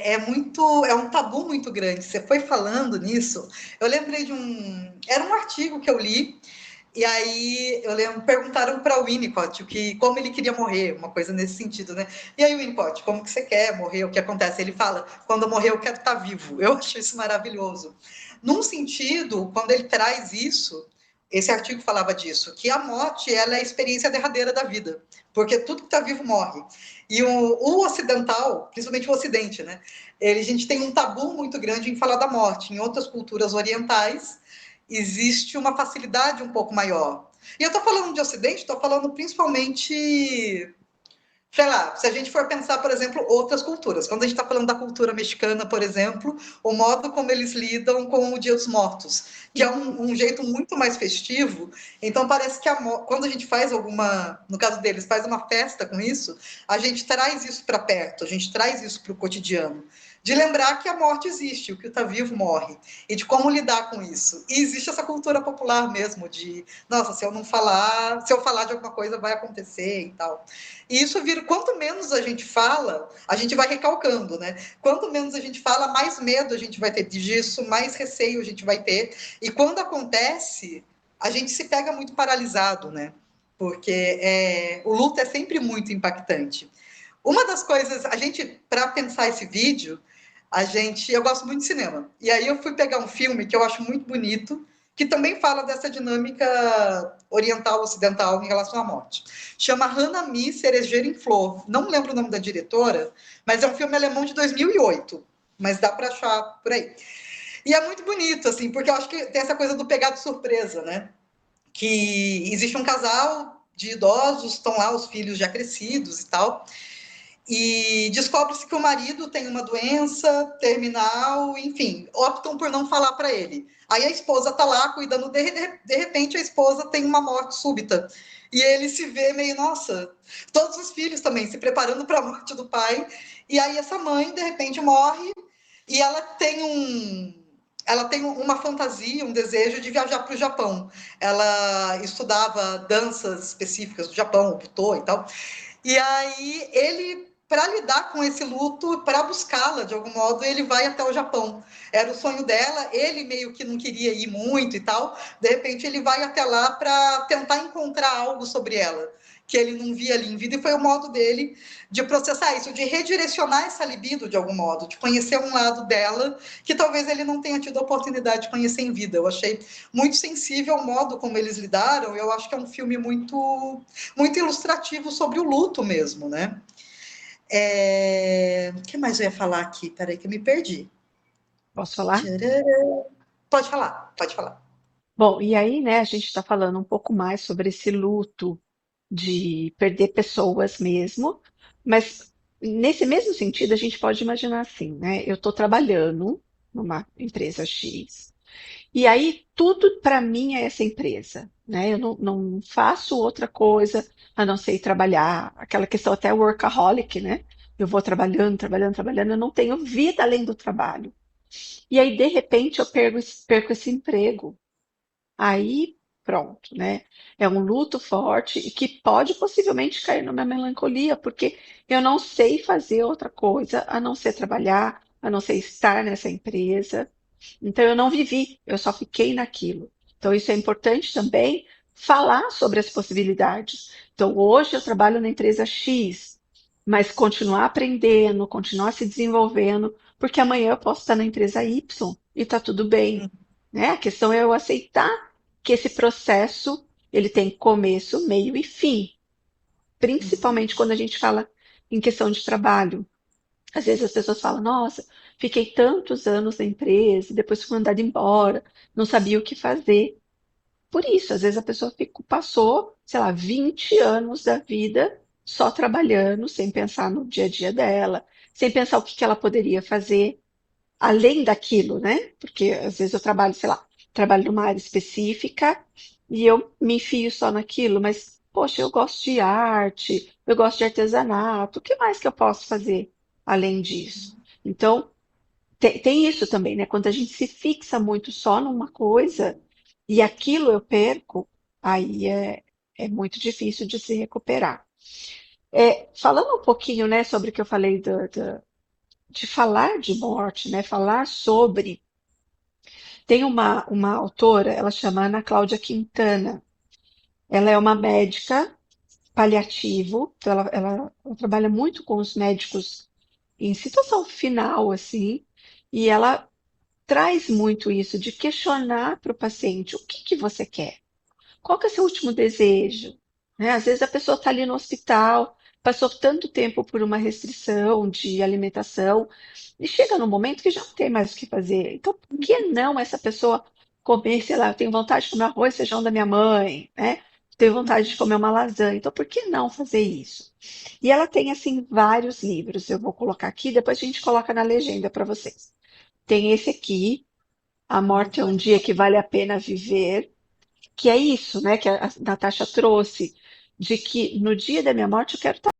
é um tabu muito grande. Você foi falando nisso, eu lembrei era um artigo que eu li, e aí eu lembro, perguntaram para o Winnicott que como ele queria morrer, uma coisa nesse sentido, né? E aí o Winnicott, como que você quer morrer? O que acontece? Ele fala, quando eu morrer eu quero estar vivo. Eu acho isso maravilhoso. Num sentido, quando ele traz isso, esse artigo falava disso, que a morte ela é a experiência derradeira da vida, porque tudo que está vivo morre. E o ocidental, principalmente o ocidente, né? A gente tem um tabu muito grande em falar da morte. Em outras culturas orientais, existe uma facilidade um pouco maior. E eu estou falando de Ocidente, estou falando principalmente, sei lá, se a gente for pensar, por exemplo, outras culturas. Quando a gente está falando da cultura mexicana, por exemplo, o modo como eles lidam com o Dia dos Mortos, que é um jeito muito mais festivo. Então, parece que quando a gente faz no caso deles, faz uma festa com isso, a gente traz isso para perto, a gente traz isso para o cotidiano. De lembrar que a morte existe, o que está vivo morre, e de como lidar com isso. E existe essa cultura popular mesmo, de, nossa, se eu não falar, se eu falar de alguma coisa, vai acontecer e tal. E isso vira, quanto menos a gente fala, a gente vai recalcando, né? Quanto menos a gente fala, mais medo a gente vai ter disso, mais receio a gente vai ter. E quando acontece, a gente se pega muito paralisado, né? Porque o luto é sempre muito impactante. Uma das coisas, a gente, para pensar esse vídeo, eu gosto muito de cinema. E aí eu fui pegar um filme que eu acho muito bonito, que também fala dessa dinâmica oriental ocidental em relação à morte. Chama Hanami Cerejeira em Flor. Não lembro o nome da diretora, mas é um filme alemão de 2008, mas dá para achar por aí. E é muito bonito, assim, porque eu acho que tem essa coisa do pegar de surpresa, né? Que existe um casal de idosos, estão lá os filhos já crescidos e tal, e descobre-se que o marido tem uma doença terminal, enfim, optam por não falar para ele. Aí a esposa está lá cuidando de repente a esposa tem uma morte súbita. E ele se vê meio, nossa, todos os filhos também se preparando para a morte do pai. E aí essa mãe, de repente, morre e ela tem uma fantasia, um desejo de viajar para o Japão. Ela estudava danças específicas do Japão, o Butô e tal. E aí ele, para lidar com esse luto, para buscá-la de algum modo, ele vai até o Japão. Era o sonho dela, ele meio que não queria ir muito e tal. De repente ele vai até lá para tentar encontrar algo sobre ela que ele não via ali em vida, e foi o modo dele de processar isso, de redirecionar essa libido de algum modo, de conhecer um lado dela que talvez ele não tenha tido a oportunidade de conhecer em vida. Eu achei muito sensível o modo como eles lidaram, eu acho que é um filme muito ilustrativo sobre o luto mesmo, né? O que mais eu ia falar aqui? Peraí que eu me perdi. Posso falar? Pode falar, pode falar. Bom, e aí, né, a gente está falando um pouco mais sobre esse luto de perder pessoas mesmo, mas nesse mesmo sentido a gente pode imaginar assim, né? Eu estou trabalhando numa empresa X, e aí tudo para mim é essa empresa, né? Eu não faço outra coisa a não ser ir trabalhar, aquela questão até workaholic, né? Eu vou trabalhando, trabalhando, trabalhando, eu não tenho vida além do trabalho. E aí, de repente, eu perco esse emprego. Aí, pronto, né? É um luto forte e que pode possivelmente cair numa melancolia, porque eu não sei fazer outra coisa a não ser trabalhar, a não ser estar nessa empresa. Então, eu não vivi, eu só fiquei naquilo. Então, isso é importante também falar sobre as possibilidades. Então, hoje eu trabalho na empresa X, mas continuar aprendendo, continuar se desenvolvendo, porque amanhã eu posso estar na empresa Y e está tudo bem, né? A questão é eu aceitar que esse processo ele tem começo, meio e fim, Uhum. principalmente quando a gente fala em questão de trabalho. Às vezes as pessoas falam, nossa, fiquei tantos anos na empresa, depois fui mandada embora, não sabia o que fazer. Por isso, às vezes a pessoa passou, sei lá, 20 anos da vida só trabalhando, sem pensar no dia a dia dela, sem pensar o que ela poderia fazer além daquilo, né? Porque às vezes eu trabalho, sei lá, trabalho numa área específica e eu me enfio só naquilo, mas, poxa, eu gosto de arte, eu gosto de artesanato, o que mais que eu posso fazer além disso? Então, tem isso também, né? Quando a gente se fixa muito só numa coisa e aquilo eu perco, aí é muito difícil de se recuperar. Falando um pouquinho, né, sobre o que eu falei de falar de morte, né? Falar sobre. Tem uma autora, ela chama Ana Cláudia Quintana. Ela é uma médica paliativo, então ela trabalha muito com os médicos em situação final, assim, e ela traz muito isso de questionar para o paciente o que que você quer. Qual que é o seu último desejo? Né? Às vezes a pessoa está ali no hospital, passou tanto tempo por uma restrição de alimentação, e chega num momento que já não tem mais o que fazer. Então, por que não essa pessoa comer, sei lá, eu tenho vontade de comer arroz e feijão da minha mãe, né? Tenho vontade de comer uma lasanha. Então, por que não fazer isso? E ela tem, assim, vários livros. Eu vou colocar aqui, depois a gente coloca na legenda para vocês. Tem esse aqui, A Morte é um Dia que Vale a Pena Viver, que é isso, né, que a Natasha trouxe, de que no dia da minha morte eu quero estar